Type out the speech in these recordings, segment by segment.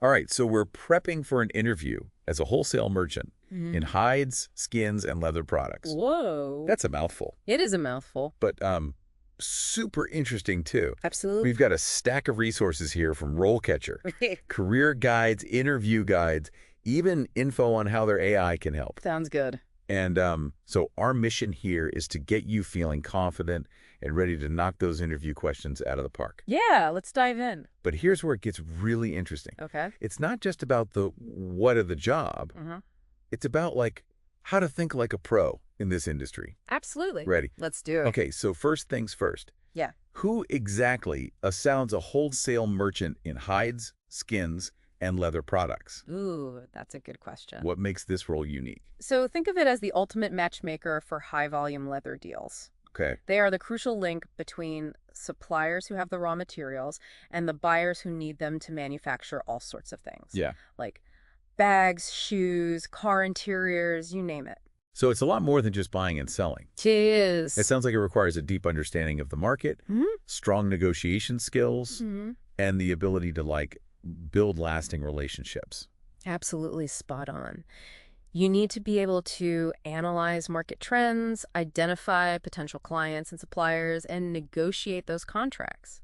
All right, so we're prepping for an interview as a wholesale merchant in hides, skins, and leather products. Whoa. That's a mouthful, It is a mouthful. but super interesting too. Absolutely. We've got a stack of resources here from RoleCatcher, career guides, interview guides, even info on how their AI can help. Sounds good. And so our mission here is to get you feeling confident and ready to knock those interview questions out of the park. Yeah, let's dive in. But here's where it gets really interesting. Okay. It's not just about the what of the job. It's about like how to think like a pro in this industry. Absolutely. Ready? Let's do it. Okay, so first things first. Yeah. Who exactly sounds a wholesale merchant in hides, skins, and leather products? Ooh, that's a good question. What makes this role unique? So think of it as the ultimate matchmaker for high-volume leather deals. Okay. They are the crucial link between suppliers who have the raw materials and the buyers who need them to manufacture all sorts of things. Yeah. Like bags, shoes, car interiors, you name it. So it's a lot more than just buying and selling. Cheers. It sounds like it requires a deep understanding of the market, strong negotiation skills, and the ability to like build lasting relationships. Absolutely spot on. You need to be able to analyze market trends, identify potential clients and suppliers, and negotiate those contracts.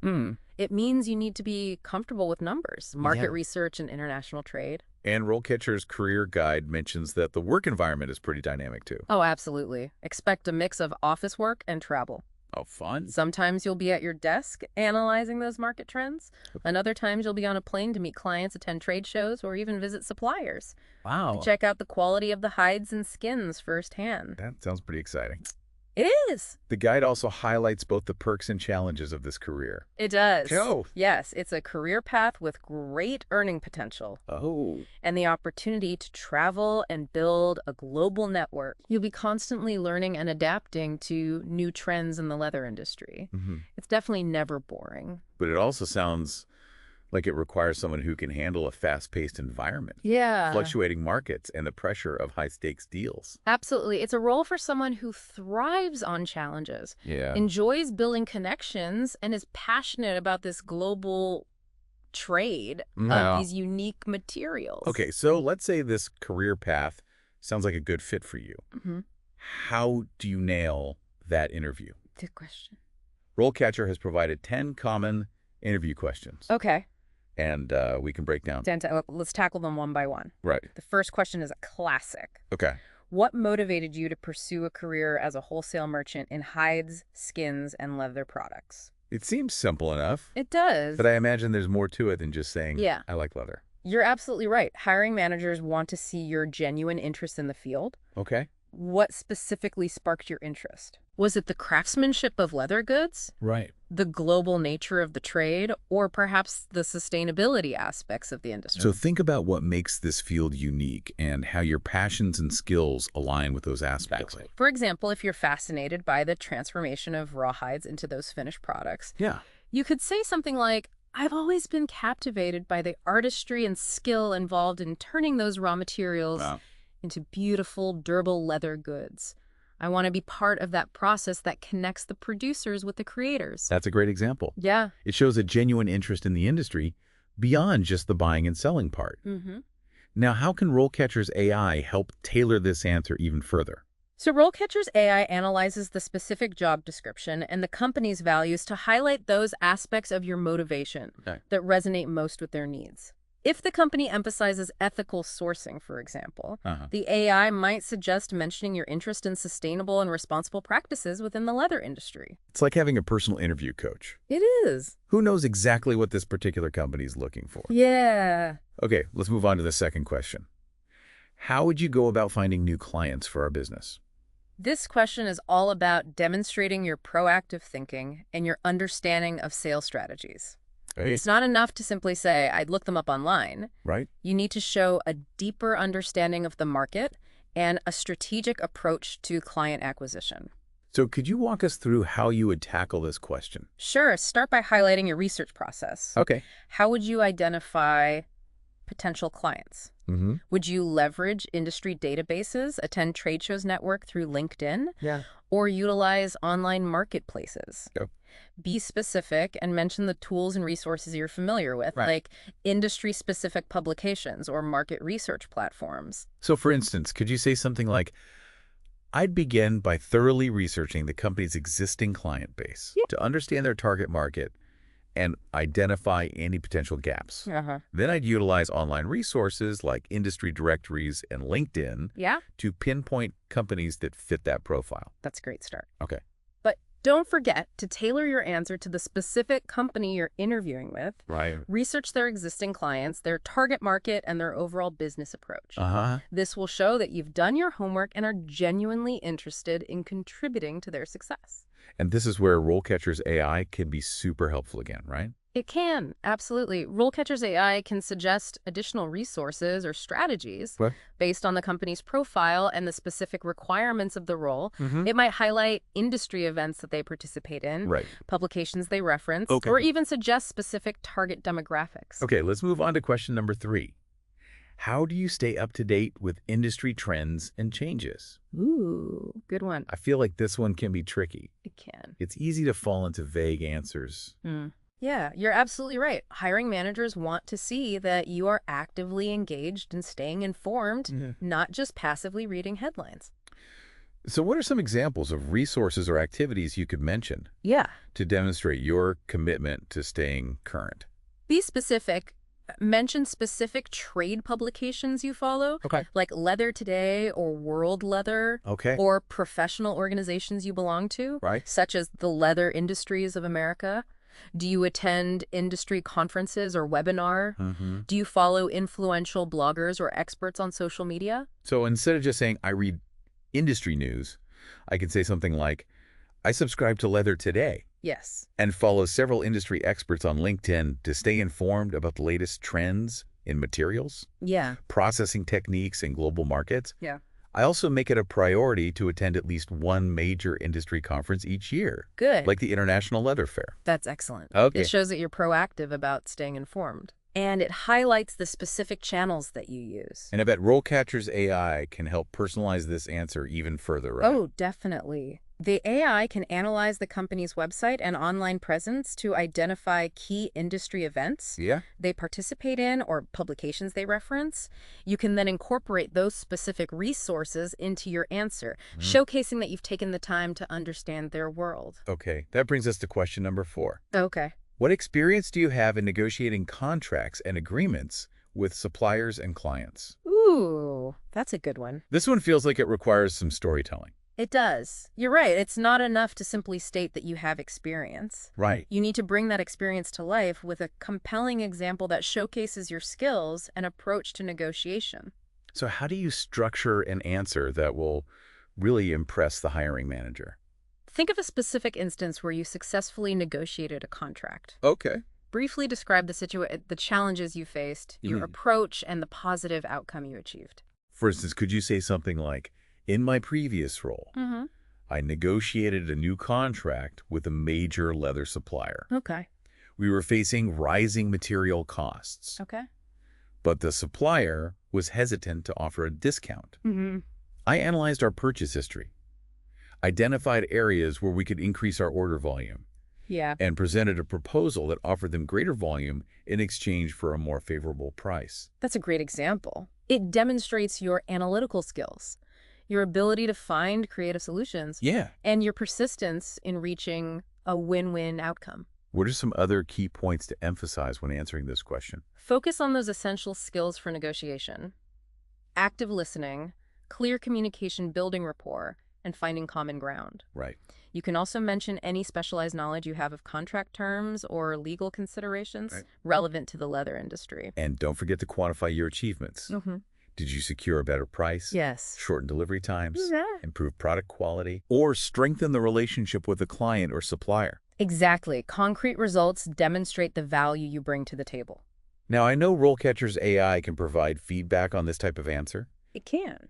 It means you need to be comfortable with numbers, market research, and international trade. And RoleCatcher's career guide mentions that the work environment is pretty dynamic too. Oh, absolutely. Expect a mix of office work and travel. Oh, fun. Sometimes you'll be at your desk analyzing those market trends, and other times you'll be on a plane to meet clients, attend trade shows, or even visit suppliers. Wow. Check out the quality of the hides and skins firsthand. That sounds pretty exciting. It is. The guide also highlights both the perks and challenges of this career. It does. Oh. Yes, it's a career path with great earning potential Oh. and the opportunity to travel and build a global network. You'll be constantly learning and adapting to new trends in the leather industry. It's definitely never boring. But it also sounds like it requires someone who can handle a fast-paced environment, Yeah. fluctuating markets, and the pressure of high-stakes deals. Absolutely. It's a role for someone who thrives on challenges, Yeah. enjoys building connections, and is passionate about this global trade of these unique materials. Okay, so let's say this career path sounds like a good fit for you. How do you nail that interview? Good question. RoleCatcher has provided 10 common interview questions, Okay. and we can break down. Let's tackle them one by one. Right. The first question is a classic. Okay. What motivated you to pursue a career as a wholesale merchant in hides, skins, and leather products? It seems simple enough, It does. but I imagine there's more to it than just saying, Yeah. I like leather. You're absolutely right. Hiring managers want to see your genuine interest in the field. Okay. What specifically sparked your interest? Was it the craftsmanship of leather goods, Right. the global nature of the trade, or perhaps the sustainability aspects of the industry? So think about what makes this field unique and how your passions and skills align with those aspects. For example, if you're fascinated by the transformation of raw hides into those finished products, Yeah. you could say something like, I've always been captivated by the artistry and skill involved in turning those raw materials into beautiful, durable leather goods. I want to be part of that process that connects the producers with the creators. That's a great example. Yeah. It shows a genuine interest in the industry beyond just the buying and selling part. Now, how can RoleCatcher's AI help tailor this answer even further? So RoleCatcher's AI analyzes the specific job description and the company's values to highlight those aspects of your motivation that resonate most with their needs. If the company emphasizes ethical sourcing, for example, the AI might suggest mentioning your interest in sustainable and responsible practices within the leather industry. It's like having a personal interview coach It is. who knows exactly what this particular company is looking for. Yeah. Okay, let's move on to the second question. How would you go about finding new clients for our business? This question is all about demonstrating your proactive thinking and your understanding of sales strategies. It's not enough to simply say, I'd look them up online. Right? You need to show a deeper understanding of the market and a strategic approach to client acquisition. So could you walk us through how you would tackle this question? Sure, start by highlighting your research process. Okay. How would you identify potential clients? Would you leverage industry databases, attend trade shows network through LinkedIn, or utilize online marketplaces? Be specific and mention the tools and resources you're familiar with, Right. like industry-specific publications or market research platforms. So for instance, could you say something like, I'd begin by thoroughly researching the company's existing client base Yeah. to understand their target market and identify any potential gaps. Uh-huh. Then I'd utilize online resources like industry directories and LinkedIn Yeah, to pinpoint companies that fit that profile. that's a great start. Okay. But don't forget to tailor your answer to the specific company you're interviewing with. Right. Research their existing clients, their target market, and their overall business approach. Uh-huh. This will show that you've done your homework and are genuinely interested in contributing to their success. And this is where RoleCatcher's AI can be super helpful again, right? It can, absolutely. RoleCatcher's AI can suggest additional resources or strategies What? based on the company's profile and the specific requirements of the role. Mm-hmm. It might highlight industry events that they participate in, Right. publications they reference, Okay. or even suggest specific target demographics. Okay, let's move on to question number 3. How do you stay up to date with industry trends and changes? Ooh, good one. I feel like this one can be tricky. It can. It's easy to fall into vague answers. Yeah, you're absolutely right. Hiring managers want to see that you are actively engaged and staying informed, not just passively reading headlines. So what are some examples of resources or activities you could mention Yeah. to demonstrate your commitment to staying current? Be specific. Mention specific trade publications you follow, Okay. like Leather Today or World Leather, Okay. or professional organizations you belong to, Right. such as the Leather Industries of America. Do you attend industry conferences or webinar? Mm-hmm. Do you follow influential bloggers or experts on social media? So instead of just saying, I read industry news, I could say something like, I subscribe to Leather Today Yes. and follow several industry experts on LinkedIn to stay informed about the latest trends in materials, Yeah. processing techniques, and global markets. Yeah. I also make it a priority to attend at least one major industry conference each year, Good. like the International Leather Fair. That's excellent. Okay. It shows that you're proactive about staying informed. And it highlights the specific channels that you use. And I bet RoleCatcher's AI can help personalize this answer even further, right? Oh, definitely. The AI can analyze the company's website and online presence to identify key industry events Yeah? they participate in or publications they reference. You can then incorporate those specific resources into your answer, showcasing that you've taken the time to understand their world. Okay, that brings us to question number 4. Okay. What experience do you have in negotiating contracts and agreements with suppliers and clients? Ooh, that's a good one. This one feels like it requires some storytelling. It does. You're right. It's not enough to simply state that you have experience. Right. You need to bring that experience to life with a compelling example that showcases your skills and approach to negotiation. So how do you structure an answer that will really impress the hiring manager? Think of a specific instance where you successfully negotiated a contract. Okay. Briefly describe the challenges you faced, your approach, and the positive outcome you achieved. For instance, could you say something like, in my previous role, I negotiated a new contract with a major leather supplier. Okay. We were facing rising material costs, Okay. but the supplier was hesitant to offer a discount. I analyzed our purchase history, identified areas where we could increase our order volume, Yeah. and presented a proposal that offered them greater volume in exchange for a more favorable price. That's a great example. It demonstrates your analytical skills, your ability to find creative solutions, Yeah. and your persistence in reaching a win-win outcome. What are some other key points to emphasize when answering this question? Focus on those essential skills for negotiation: active listening, clear communication, building rapport, and finding common ground. Right. You can also mention any specialized knowledge you have of contract terms or legal considerations relevant to the leather industry. And don't forget to quantify your achievements. Did you secure a better price? Yes. Shorten delivery times? Yeah. Improve product quality? Or strengthen the relationship with a client or supplier? Exactly. Concrete results demonstrate the value you bring to the table. Now, I know RoleCatcher's AI can provide feedback on this type of answer, It can.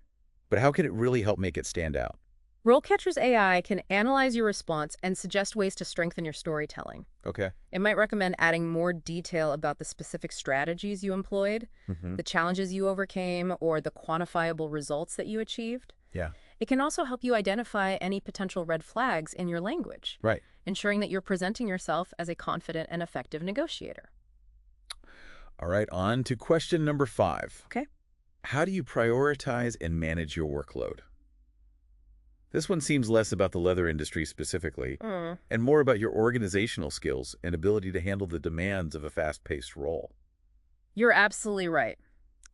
but how can it really help make it stand out? RoleCatcher's AI can analyze your response and suggest ways to strengthen your storytelling. Okay. It might recommend adding more detail about the specific strategies you employed, the challenges you overcame, or the quantifiable results that you achieved. Yeah. It can also help you identify any potential red flags in your language, Right. ensuring that you're presenting yourself as a confident and effective negotiator. All right, on to question number 5. Okay. How do you prioritize and manage your workload? This one seems less about the leather industry specifically, and more about your organizational skills and ability to handle the demands of a fast-paced role. You're absolutely right.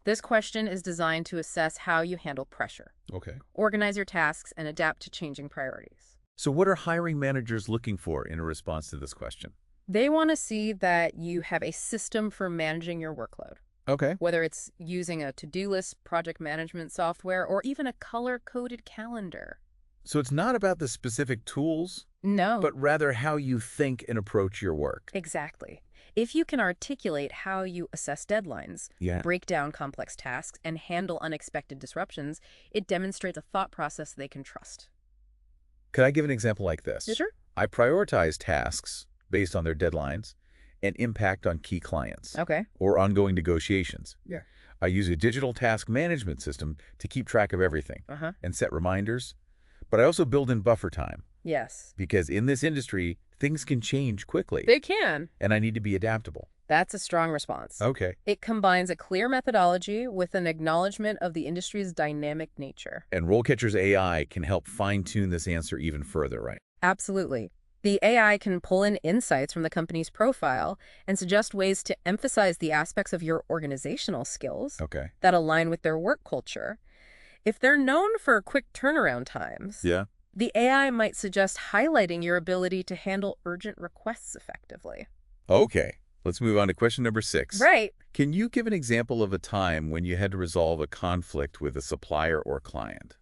This question is designed to assess how you handle pressure, Okay. organize your tasks, and adapt to changing priorities. So what are hiring managers looking for in a response to this question? They want to see that you have a system for managing your workload, Okay. whether it's using a to-do list, project management software, or even a color-coded calendar. So it's not about the specific tools, No. but rather how you think and approach your work. Exactly. If you can articulate how you assess deadlines, break down complex tasks, and handle unexpected disruptions, it demonstrates a thought process they can trust. Could I give an example like this? Yeah, sure. I prioritize tasks based on their deadlines and impact on key clients or ongoing negotiations. Yeah. I use a digital task management system to keep track of everything and set reminders, but I also build in buffer time. Yes. Because in this industry, things can change quickly. They can. And I need to be adaptable. That's a strong response. Okay. It combines a clear methodology with an acknowledgement of the industry's dynamic nature. And RoleCatcher's AI can help fine-tune this answer even further, right? Absolutely. The AI can pull in insights from the company's profile and suggest ways to emphasize the aspects of your organizational skills that align with their work culture. If they're known for quick turnaround times, the AI might suggest highlighting your ability to handle urgent requests effectively. Okay. Let's move on to question number 6. Right. Can you give an example of a time when you had to resolve a conflict with a supplier or client?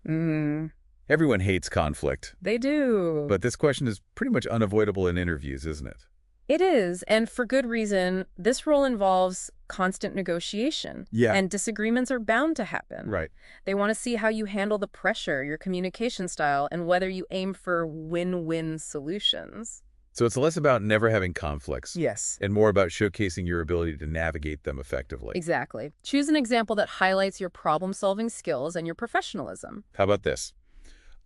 Everyone hates conflict. They do. But this question is pretty much unavoidable in interviews, isn't it? It is, and for good reason. This role involves constant negotiation. And disagreements are bound to happen. Right. They want to see how you handle the pressure, your communication style, and whether you aim for win-win solutions. So it's less about never having conflicts. Yes. And more about showcasing your ability to navigate them effectively. Exactly. Choose an example that highlights your problem-solving skills and your professionalism. How about this?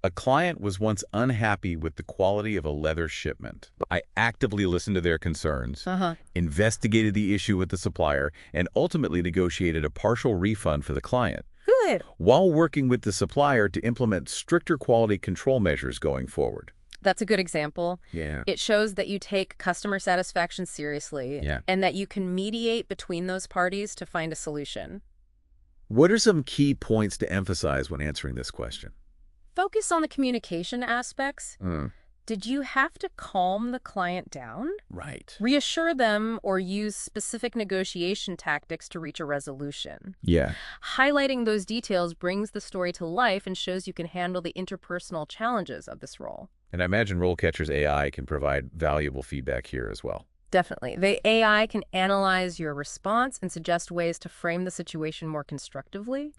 A client was once unhappy with the quality of a leather shipment. I actively listened to their concerns, investigated the issue with the supplier, and ultimately negotiated a partial refund for the client. Good. While working with the supplier to implement stricter quality control measures going forward. That's a good example. Yeah. It shows that you take customer satisfaction seriously and that you can mediate between those parties to find a solution. What are some key points to emphasize when answering this question? Focus on the communication aspects. Did you have to calm the client down? Right. Reassure them or use specific negotiation tactics to reach a resolution. Yeah. Highlighting those details brings the story to life and shows you can handle the interpersonal challenges of this role. And I imagine RoleCatcher's AI can provide valuable feedback here as well. Definitely. The AI can analyze your response and suggest ways to frame the situation more constructively,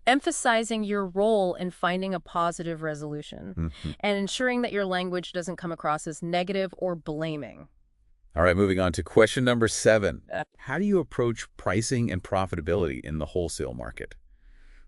emphasizing your role in finding a positive resolution and ensuring that your language doesn't come across as negative or blaming. All right, moving on to question number 7. How do you approach pricing and profitability in the wholesale market?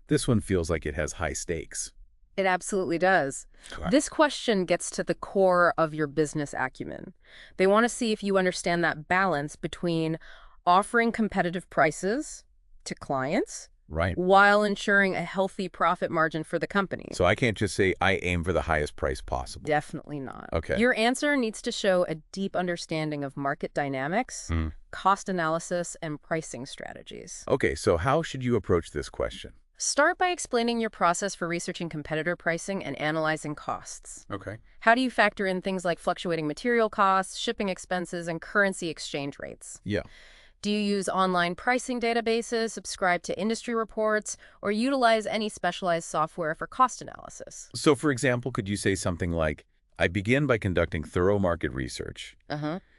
This one feels like it has high stakes. It absolutely does. This question gets to the core of your business acumen. They want to see if you understand that balance between offering competitive prices to clients while ensuring a healthy profit margin for the company. So I can't just say I aim for the highest price possible. Definitely not. Okay. Your answer needs to show a deep understanding of market dynamics, cost analysis, and pricing strategies. Okay, so how should you approach this question? Start by explaining your process for researching competitor pricing and analyzing costs. Okay. How do you factor in things like fluctuating material costs, shipping expenses, and currency exchange rates? Yeah. Do you use online pricing databases, subscribe to industry reports, or utilize any specialized software for cost analysis? So, for example, could you say something like, I begin by conducting thorough market research,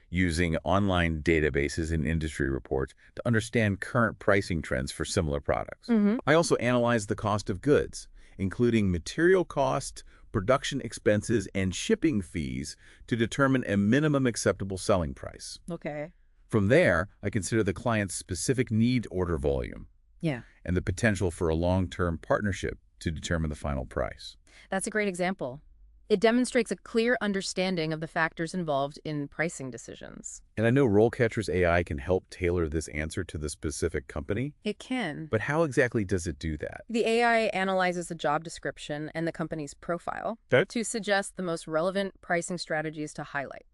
using online databases and industry reports to understand current pricing trends for similar products. I also analyze the cost of goods, including material cost, production expenses, and shipping fees to determine a minimum acceptable selling price. Okay. From there, I consider the client's specific need order volume and the potential for a long-term partnership to determine the final price. That's a great example. It demonstrates a clear understanding of the factors involved in pricing decisions. And I know RoleCatcher's AI can help tailor this answer to the specific company. It can. But how exactly does it do that? The AI analyzes the job description and the company's profile to suggest the most relevant pricing strategies to highlight.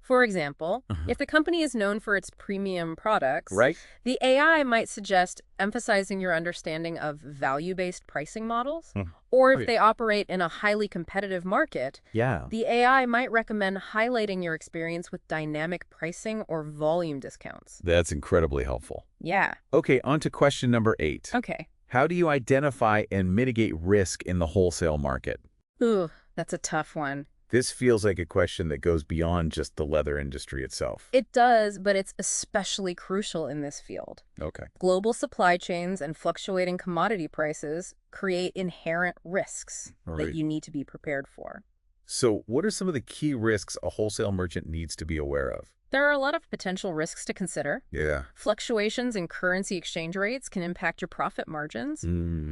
For example, if the company is known for its premium products, the AI might suggest emphasizing your understanding of value-based pricing models. Or if they operate in a highly competitive market, the AI might recommend highlighting your experience with dynamic pricing or volume discounts. That's incredibly helpful. Yeah. Okay, on to question number 8. Okay. How do you identify and mitigate risk in the wholesale market? Ooh, that's a tough one. This feels like a question that goes beyond just the leather industry itself. It does, but it's especially crucial in this field. Okay. Global supply chains and fluctuating commodity prices create inherent risks that you need to be prepared for. So what are some of the key risks a wholesale merchant needs to be aware of? There are a lot of potential risks to consider. Yeah. Fluctuations in currency exchange rates can impact your profit margins.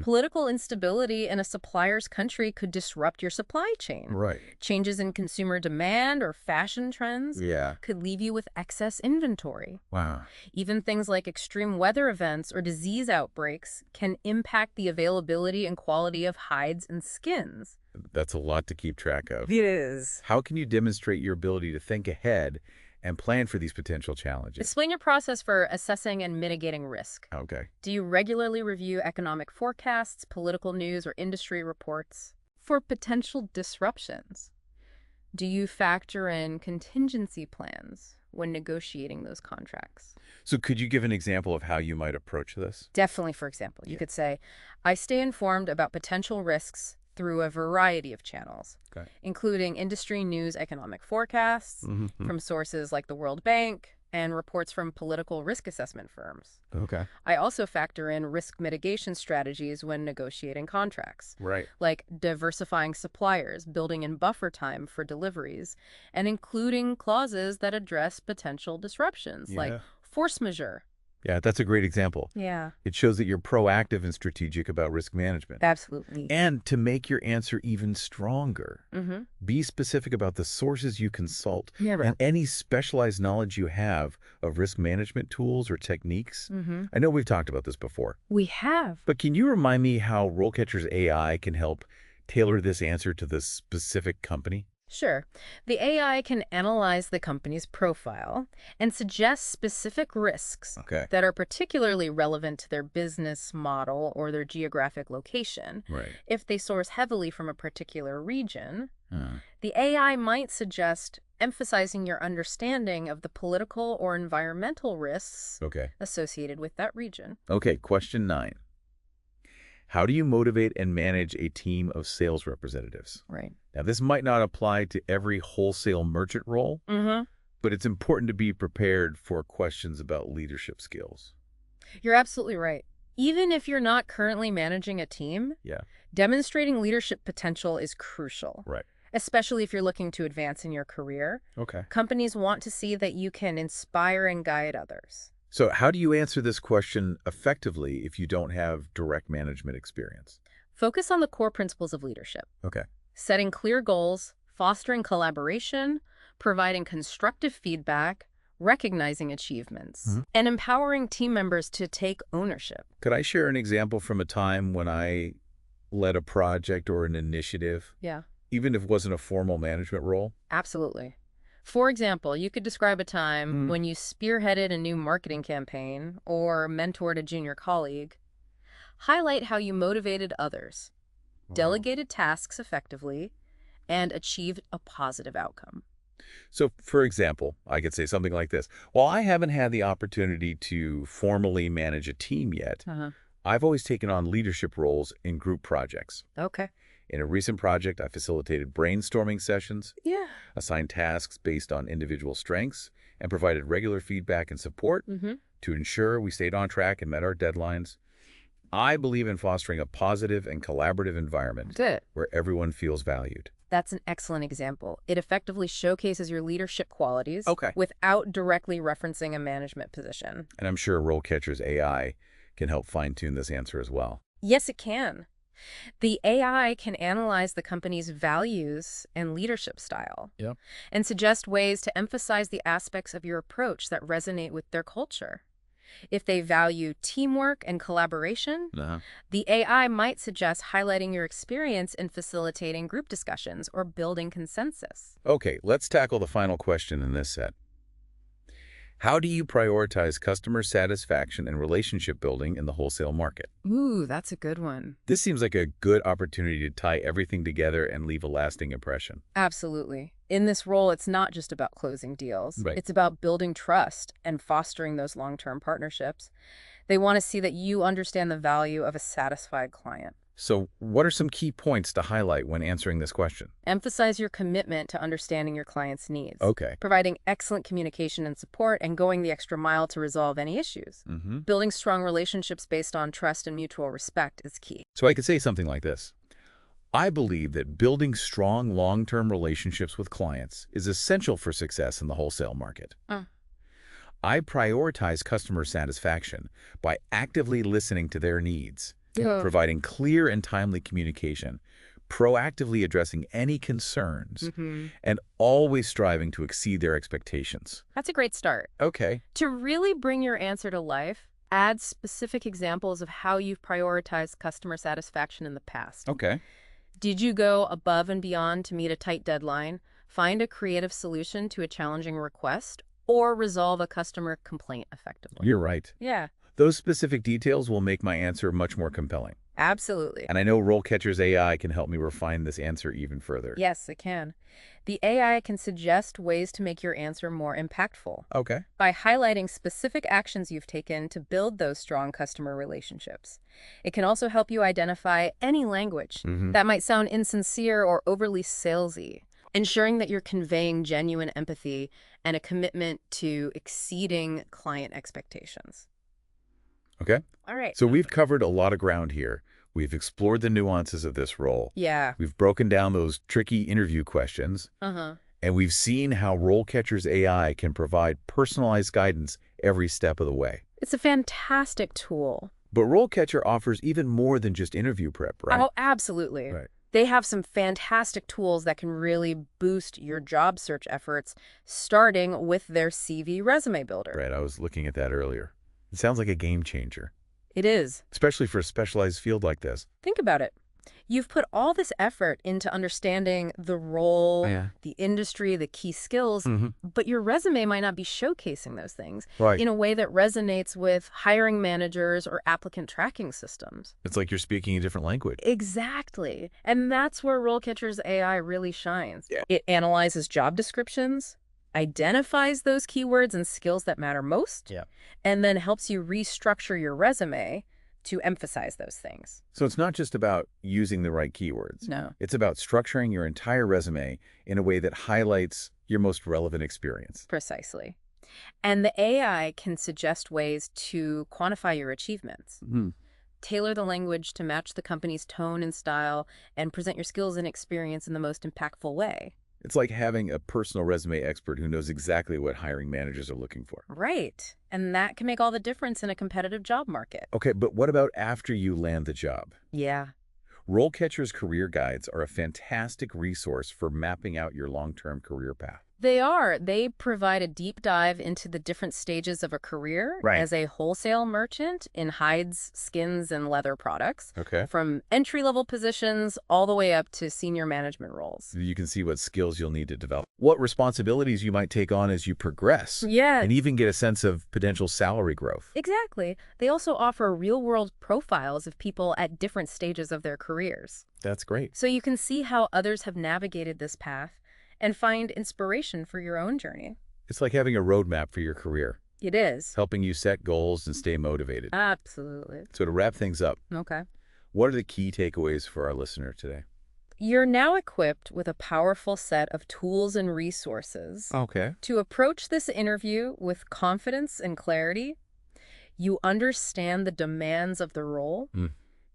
Political instability in a supplier's country could disrupt your supply chain. Right. Changes in consumer demand or fashion trends could leave you with excess inventory. Wow. Even things like extreme weather events or disease outbreaks can impact the availability and quality of hides and skins. That's a lot to keep track of. It is. How can you demonstrate your ability to think ahead and plan for these potential challenges? Explain your process for assessing and mitigating risk. Okay. Do you regularly review economic forecasts, political news, or industry reports for potential disruptions? Do you factor in contingency plans when negotiating those contracts? So could you give an example of how you might approach this? Definitely, for example. You could say, I stay informed about potential risks through a variety of channels, including industry news, economic forecasts from sources like the World Bank, and reports from political risk assessment firms. Okay. I also factor in risk mitigation strategies when negotiating contracts, like diversifying suppliers, building in buffer time for deliveries, and including clauses that address potential disruptions, like force majeure. Yeah, that's a great example. Yeah. It shows that you're proactive and strategic about risk management. Absolutely. And to make your answer even stronger, be specific about the sources you consult and any specialized knowledge you have of risk management tools or techniques. I know we've talked about this before. We have. But can you remind me how RoleCatcher's AI can help tailor this answer to the specific company? Sure. The AI can analyze the company's profile and suggest specific risks that are particularly relevant to their business model or their geographic location. If they source heavily from a particular region, the AI might suggest emphasizing your understanding of the political or environmental risks associated with that region. Okay, question 9. How do you motivate and manage a team of sales representatives? Now, this might not apply to every wholesale merchant role, but it's important to be prepared for questions about leadership skills. You're absolutely right. Even if you're not currently managing a team, demonstrating leadership potential is crucial. Especially if you're looking to advance in your career. Companies want to see that you can inspire and guide others. So how do you answer this question effectively if you don't have direct management experience? Focus on the core principles of leadership. Setting clear goals, fostering collaboration, providing constructive feedback, recognizing achievements, and empowering team members to take ownership. Could I share an example from a time when I led a project or an initiative? Even if it wasn't a formal management role? Absolutely. For example, you could describe a time when you spearheaded a new marketing campaign or mentored a junior colleague. Highlight how you motivated others, delegated tasks effectively, and achieved a positive outcome. So, for example, I could say something like this. While I haven't had the opportunity to formally manage a team yet, I've always taken on leadership roles in group projects. In a recent project, I facilitated brainstorming sessions, assigned tasks based on individual strengths, and provided regular feedback and support to ensure we stayed on track and met our deadlines. I believe in fostering a positive and collaborative environment where everyone feels valued. That's an excellent example. It effectively showcases your leadership qualities without directly referencing a management position. And I'm sure RoleCatcher's AI can help fine-tune this answer as well. Yes, it can. The AI can analyze the company's values and leadership style Yep. and suggest ways to emphasize the aspects of your approach that resonate with their culture. If they value teamwork and collaboration, Uh-huh. the AI might suggest highlighting your experience in facilitating group discussions or building consensus. Okay, let's tackle the final question in this set. How do you prioritize customer satisfaction and relationship building in the wholesale market? Ooh, that's a good one. This seems like a good opportunity to tie everything together and leave a lasting impression. Absolutely. In this role, it's not just about closing deals. Right. It's about building trust and fostering those long-term partnerships. They want to see that you understand the value of a satisfied client. So what are some key points to highlight when answering this question? Emphasize your commitment to understanding your client's needs. Okay. Providing excellent communication and support and going the extra mile to resolve any issues. Mm-hmm. Building strong relationships based on trust and mutual respect is key. So I could say something like this. I believe that building strong long-term relationships with clients is essential for success in the wholesale market. I prioritize customer satisfaction by actively listening to their needs, providing clear and timely communication, proactively addressing any concerns, and always striving to exceed their expectations. That's a great start. Okay. To really bring your answer to life, add specific examples of how you've prioritized customer satisfaction in the past. Okay. Did you go above and beyond to meet a tight deadline, find a creative solution to a challenging request, or resolve a customer complaint effectively? You're right. Yeah, Those specific details will make my answer much more compelling. absolutely. And I know RoleCatcher's AI can help me refine this answer even further. Yes, it can. The AI can suggest ways to make your answer more impactful Okay. by highlighting specific actions you've taken to build those strong customer relationships. It can also help you identify any language that might sound insincere or overly salesy, ensuring that you're conveying genuine empathy and a commitment to exceeding client expectations. Okay. All right. So we've covered a lot of ground here. We've explored the nuances of this role. Yeah. We've broken down those tricky interview questions. And we've seen how RoleCatcher's AI can provide personalized guidance every step of the way. It's a fantastic tool. But RoleCatcher offers even more than just interview prep, right? Oh, absolutely. Right. They have some fantastic tools that can really boost your job search efforts, starting with their CV resume builder. Right, I was looking at that earlier. It sounds like a game changer, It is. especially for a specialized field like this. Think about it. You've put all this effort into understanding the role, the industry, the key skills, but your resume might not be showcasing those things Right. in a way that resonates with hiring managers or applicant tracking systems. It's like you're speaking a different language. Exactly. And that's where RoleCatcher's AI really shines. Yeah. It analyzes job descriptions, identifies those keywords and skills that matter most, and then helps you restructure your resume to emphasize those things. So it's not just about using the right keywords. No. It's about structuring your entire resume in a way that highlights your most relevant experience. Precisely. And the AI can suggest ways to quantify your achievements, tailor the language to match the company's tone and style, and present your skills and experience in the most impactful way. It's like having a personal resume expert who knows exactly what hiring managers are looking for. Right. And that can make all the difference in a competitive job market. Okay, but what about after you land the job? Yeah. RoleCatcher's career guides are a fantastic resource for mapping out your long-term career path. They are. They provide a deep dive into the different stages of a career as a wholesale merchant in hides, skins, and leather products. Okay. From entry-level positions all the way up to senior management roles. You can see what skills you'll need to develop, what responsibilities you might take on as you progress, Yeah. and even get a sense of potential salary growth. Exactly. They also offer real-world profiles of people at different stages of their careers. That's great. So you can see how others have navigated this path and find inspiration for your own journey. It's like having a roadmap for your career, It is. helping you set goals and stay motivated. Absolutely. So to wrap things up, Okay. what are the key takeaways for our listener today? You're now equipped with a powerful set of tools and resources Okay. to approach this interview with confidence and clarity. You understand the demands of the role.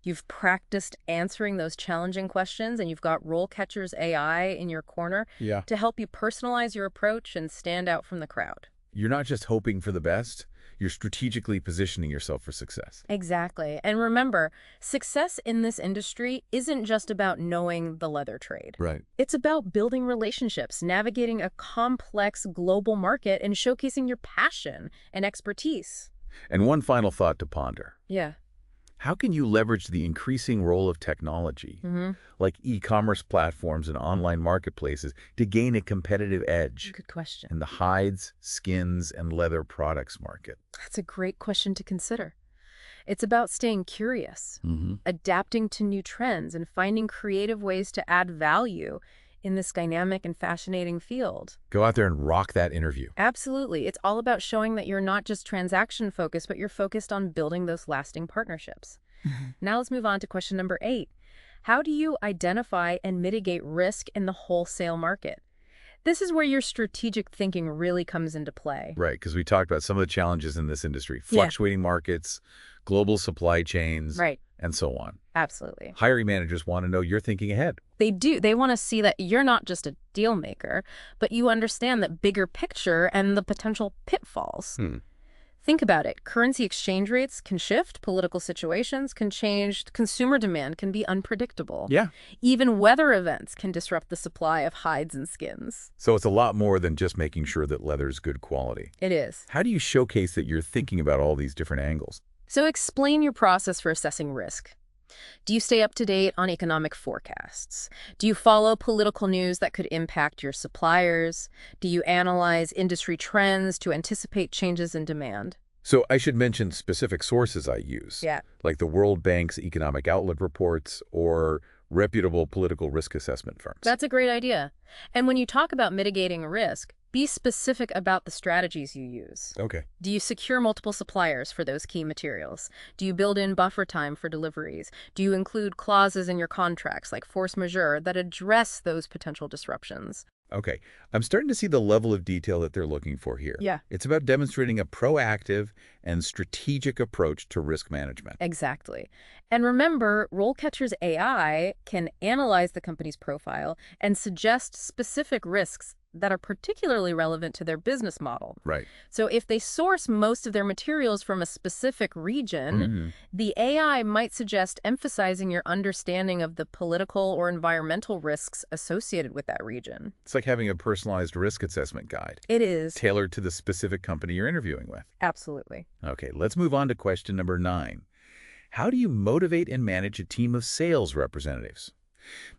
You've practiced answering those challenging questions, and you've got RoleCatcher's AI in your corner to help you personalize your approach and stand out from the crowd. You're not just hoping for the best, you're strategically positioning yourself for success. Exactly. And remember, success in this industry isn't just about knowing the leather trade. Right. It's about building relationships, navigating a complex global market, and showcasing your passion and expertise. And one final thought to ponder. Yeah. How can you leverage the increasing role of technology, like e-commerce platforms and online marketplaces, to gain a competitive edge Good question. in the hides, skins, and leather products market? That's a great question to consider. It's about staying curious, adapting to new trends, and finding creative ways to add value in this dynamic and fascinating field. Go out there and rock that interview. Absolutely. It's all about showing that you're not just transaction focused, but you're focused on building those lasting partnerships. Now let's move on to question number 8. How do you identify and mitigate risk in the wholesale market? This is where your strategic thinking really comes into play. Right, because we talked about some of the challenges in this industry, fluctuating markets, global supply chains, and so on. Absolutely. Hiring managers want to know you're thinking ahead. They do. They want to see that you're not just a deal maker, but you understand that bigger picture and the potential pitfalls. Think about it. Currency exchange rates can shift, political situations can change, consumer demand can be unpredictable. Yeah. Even weather events can disrupt the supply of hides and skins. So it's a lot more than just making sure that leather's good quality. It is. How do you showcase that you're thinking about all these different angles? So explain your process for assessing risk. Do you stay up to date on economic forecasts? Do you follow political news that could impact your suppliers? Do you analyze industry trends to anticipate changes in demand? So I should mention specific sources I use, like the World Bank's economic outlook reports or reputable political risk assessment firms. That's a great idea. And when you talk about mitigating risk, be specific about the strategies you use. Okay. Do you secure multiple suppliers for those key materials? Do you build in buffer time for deliveries? Do you include clauses in your contracts like force majeure that address those potential disruptions? Okay. I'm starting to see the level of detail that they're looking for here. Yeah. It's about demonstrating a proactive and strategic approach to risk management. Exactly. And remember, RoleCatcher's AI can analyze the company's profile and suggest specific risks that are particularly relevant to their business model. Right. So if they source most of their materials from a specific region, the AI might suggest emphasizing your understanding of the political or environmental risks associated with that region. It's like having a personalized risk assessment guide. It is. Tailored to the specific company you're interviewing with. Absolutely. Okay, let's move on to question number 9. How do you motivate and manage a team of sales representatives?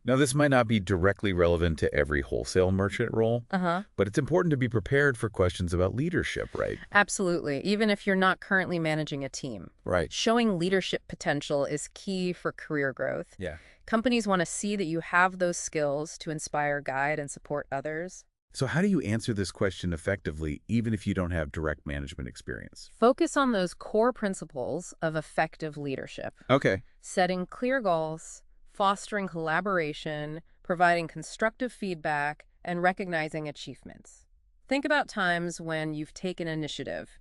Now, this might not be directly relevant to every wholesale merchant role, but it's important to be prepared for questions about leadership, right? Absolutely, even if you're not currently managing a team. Right. Showing leadership potential is key for career growth. Yeah. Companies want to see that you have those skills to inspire, guide, and support others. So how do you answer this question effectively, even if you don't have direct management experience? Focus on those core principles of effective leadership. Okay. Setting clear goals, fostering collaboration, providing constructive feedback, and recognizing achievements. Think about times when you've taken initiative,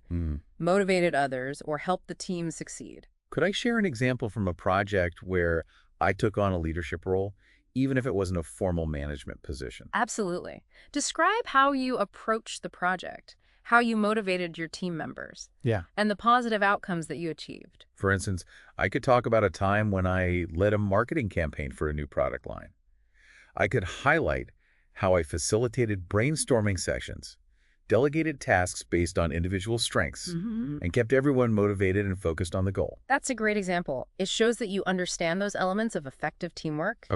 motivated others, or helped the team succeed. Could I share an example from a project where I took on a leadership role, even if it wasn't a formal management position? Absolutely. Describe how you approached the project, how you motivated your team members, and the positive outcomes that you achieved. For instance, I could talk about a time when I led a marketing campaign for a new product line. I could highlight how I facilitated brainstorming sessions, delegated tasks based on individual strengths, and kept everyone motivated and focused on the goal. That's a great example. It shows that you understand those elements of effective teamwork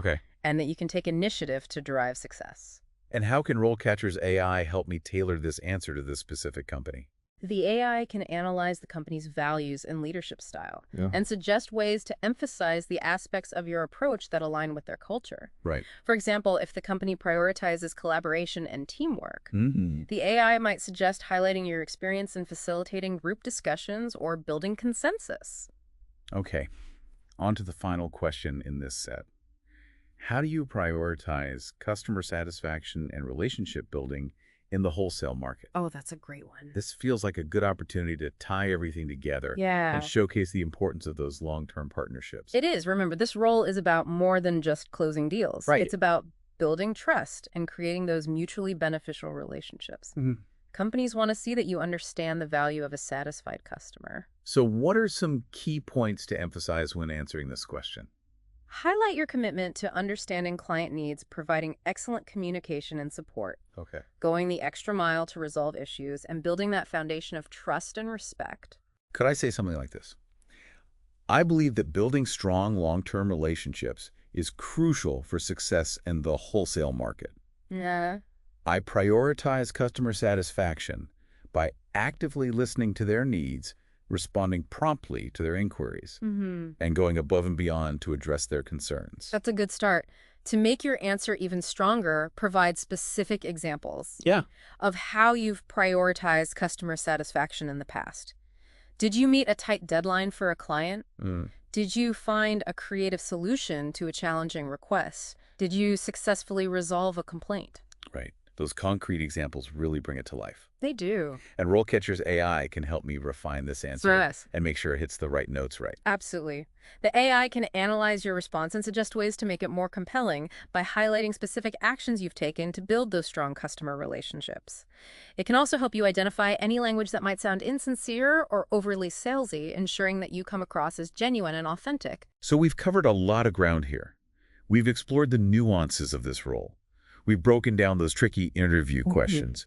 and that you can take initiative to drive success. And how can RoleCatcher's AI help me tailor this answer to this specific company? The AI can analyze the company's values and leadership style and suggest ways to emphasize the aspects of your approach that align with their culture. Right. For example, if the company prioritizes collaboration and teamwork, the AI might suggest highlighting your experience in facilitating group discussions or building consensus. Okay, on to the final question in this set. How do you prioritize customer satisfaction and relationship building in the wholesale market? Oh, that's a great one. This feels like a good opportunity to tie everything together and showcase the importance of those long-term partnerships. It is. Remember, this role is about more than just closing deals. Right. It's about building trust and creating those mutually beneficial relationships. Companies want to see that you understand the value of a satisfied customer. So what are some key points to emphasize when answering this question? Highlight your commitment to understanding client needs, providing excellent communication and support, Okay. going the extra mile to resolve issues, and building that foundation of trust and respect. Could I say something like this? I believe that building strong long-term relationships is crucial for success in the wholesale market. Yeah. I prioritize customer satisfaction by actively listening to their needs, responding promptly to their inquiries, and going above and beyond to address their concerns. That's a good start. To make your answer even stronger, provide specific examples of how you've prioritized customer satisfaction in the past. Did you meet a tight deadline for a client? Did you find a creative solution to a challenging request? Did you successfully resolve a complaint? Right. Those concrete examples really bring it to life. They do. And RoleCatcher's AI can help me refine this answer and make sure it hits the right notes right. Absolutely. The AI can analyze your response and suggest ways to make it more compelling by highlighting specific actions you've taken to build those strong customer relationships. It can also help you identify any language that might sound insincere or overly salesy, ensuring that you come across as genuine and authentic. So we've covered a lot of ground here. We've explored the nuances of this role. We've broken down those tricky interview questions.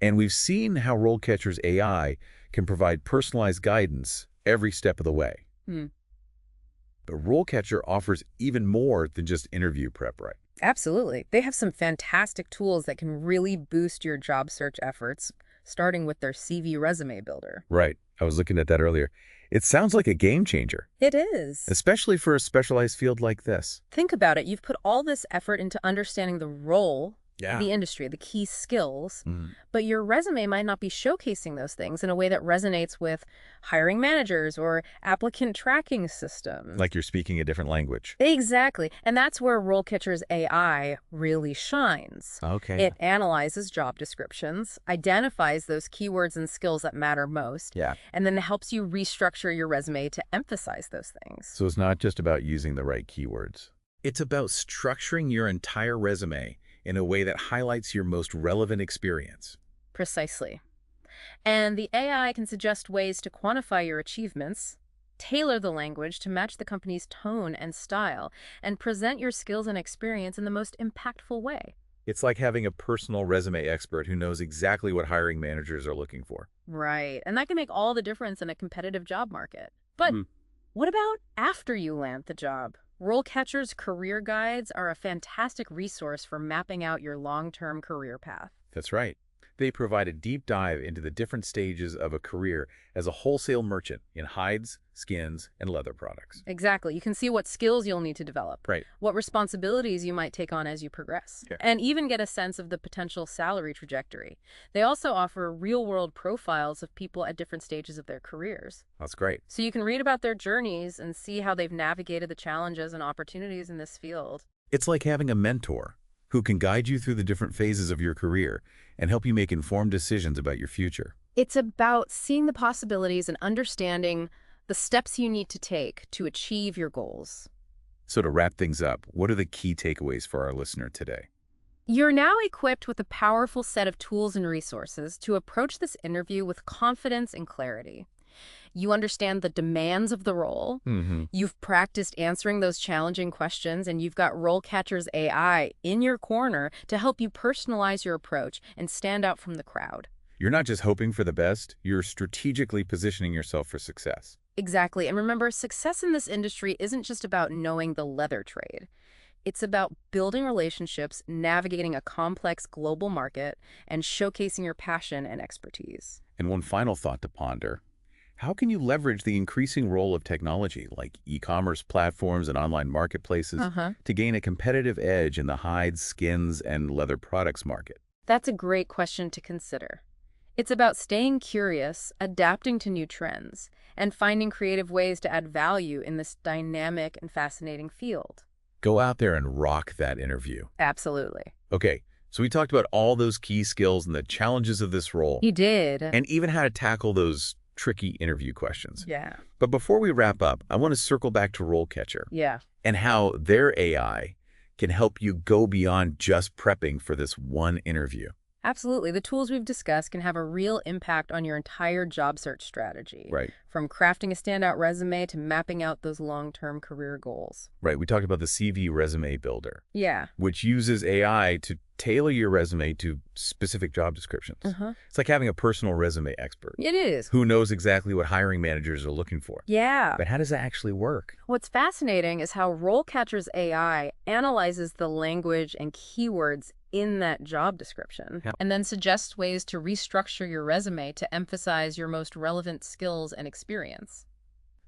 And we've seen how RoleCatcher's AI can provide personalized guidance every step of the way. But RoleCatcher offers even more than just interview prep, right? Absolutely. They have some fantastic tools that can really boost your job search efforts, starting with their CV resume builder. Right. I was looking at that earlier. It sounds like a game changer. It is. Especially for a specialized field like this. Think about it. You've put all this effort into understanding the role, the industry, the key skills, but your resume might not be showcasing those things in a way that resonates with hiring managers or applicant tracking systems. Like you're speaking a different language. Exactly. And that's where RoleCatcher's AI really shines. Okay. It analyzes job descriptions, identifies those keywords and skills that matter most, and then helps you restructure your resume to emphasize those things. So it's not just about using the right keywords. It's about structuring your entire resume in a way that highlights your most relevant experience. Precisely. And the AI can suggest ways to quantify your achievements, tailor the language to match the company's tone and style, and present your skills and experience in the most impactful way. It's like having a personal resume expert who knows exactly what hiring managers are looking for. Right. And that can make all the difference in a competitive job market. But what about after you land the job? RoleCatcher's career guides are a fantastic resource for mapping out your long-term career path. That's right. They provide a deep dive into the different stages of a career as a wholesale merchant in hides, skins, and leather products. Exactly. You can see what skills you'll need to develop, Right. what responsibilities you might take on as you progress, and even get a sense of the potential salary trajectory. They also offer real-world profiles of people at different stages of their careers. That's great. So you can read about their journeys and see how they've navigated the challenges and opportunities in this field. It's like having a mentor who can guide you through the different phases of your career and help you make informed decisions about your future. It's about seeing the possibilities and understanding the steps you need to take to achieve your goals. So to wrap things up, what are the key takeaways for our listener today? You're now equipped with a powerful set of tools and resources to approach this interview with confidence and clarity. You understand the demands of the role. You've practiced answering those challenging questions, and you've got RoleCatcher's AI in your corner to help you personalize your approach and stand out from the crowd. You're not just hoping for the best, you're strategically positioning yourself for success. Exactly. And remember, success in this industry isn't just about knowing the leather trade. It's about building relationships, navigating a complex global market, and showcasing your passion and expertise. And one final thought to ponder. How can you leverage the increasing role of technology, like e-commerce platforms and online marketplaces, to gain a competitive edge in the hides, skins, and leather products market? That's a great question to consider. It's about staying curious, adapting to new trends, and finding creative ways to add value in this dynamic and fascinating field. Go out there and rock that interview. Absolutely. Okay, so we talked about all those key skills and the challenges of this role. You did. And even how to tackle those tricky interview questions. Yeah. But before we wrap up, I want to circle back to RoleCatcher. Yeah. And how their AI can help you go beyond just prepping for this one interview. Absolutely. The tools we've discussed can have a real impact on your entire job search strategy. Right. From crafting a standout resume to mapping out those long-term career goals. Right. We talked about the CV Resume Builder. Yeah. Which uses AI to tailor your resume to specific job descriptions. It's like having a personal resume expert. It is. Who knows exactly what hiring managers are looking for. Yeah. But how does that actually work? What's fascinating is how RoleCatcher's AI analyzes the language and keywords in that job description, and then suggests ways to restructure your resume to emphasize your most relevant skills and experience.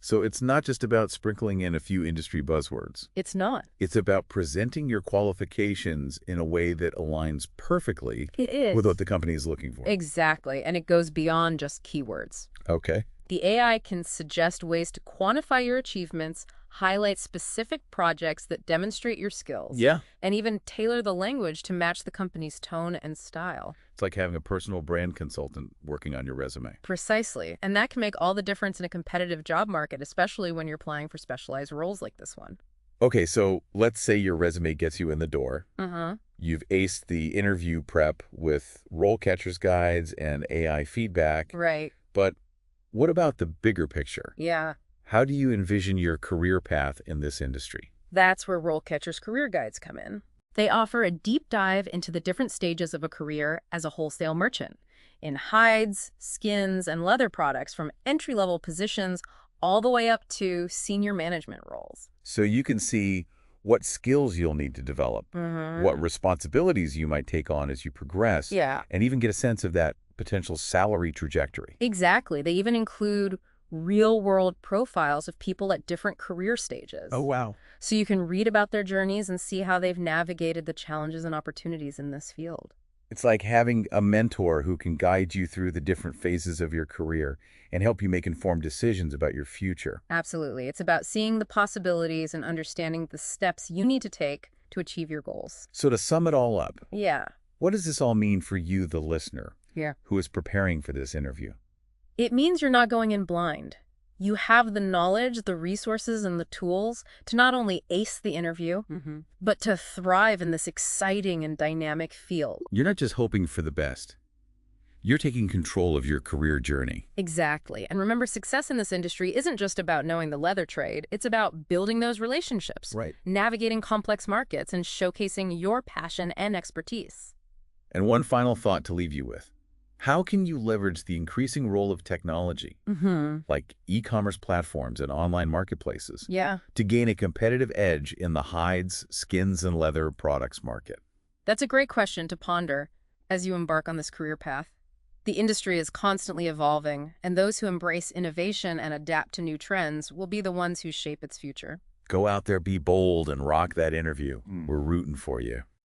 So it's not just about sprinkling in a few industry buzzwords. It's not. It's about presenting your qualifications in a way that aligns perfectly with what the company is looking for. Exactly, and it goes beyond just keywords. Okay. The AI can suggest ways to quantify your achievements, highlight specific projects that demonstrate your skills, and even tailor the language to match the company's tone and style. It's like having a personal brand consultant working on your resume. Precisely, and that can make all the difference in a competitive job market, especially when you're applying for specialized roles like this one. Okay, so let's say your resume gets you in the door. You've aced the interview prep with RoleCatcher's guides and AI feedback. Right. But what about the bigger picture? Yeah. How do you envision your career path in this industry? That's where RoleCatcher's career guides come in. They offer a deep dive into the different stages of a career as a wholesale merchant, in hides, skins, and leather products, from entry-level positions all the way up to senior management roles. So you can see what skills you'll need to develop, what responsibilities you might take on as you progress, and even get a sense of that potential salary trajectory. Exactly. They even include real-world profiles of people at different career stages. Oh, wow. So you can read about their journeys and see how they've navigated the challenges and opportunities in this field. It's like having a mentor who can guide you through the different phases of your career and help you make informed decisions about your future. Absolutely. It's about seeing the possibilities and understanding the steps you need to take to achieve your goals. So to sum it all up, what does this all mean for you, the listener, who is preparing for this interview? It means you're not going in blind. You have the knowledge, the resources, and the tools to not only ace the interview, but to thrive in this exciting and dynamic field. You're not just hoping for the best. You're taking control of your career journey. Exactly. And remember, success in this industry isn't just about knowing the leather trade. It's about building those relationships, navigating complex markets, and showcasing your passion and expertise. And one final thought to leave you with. How can you leverage the increasing role of technology, like e-commerce platforms and online marketplaces, to gain a competitive edge in the hides, skins, and leather products market? That's a great question to ponder as you embark on this career path. The industry is constantly evolving, and those who embrace innovation and adapt to new trends will be the ones who shape its future. Go out there, be bold, and rock that interview. We're rooting for you.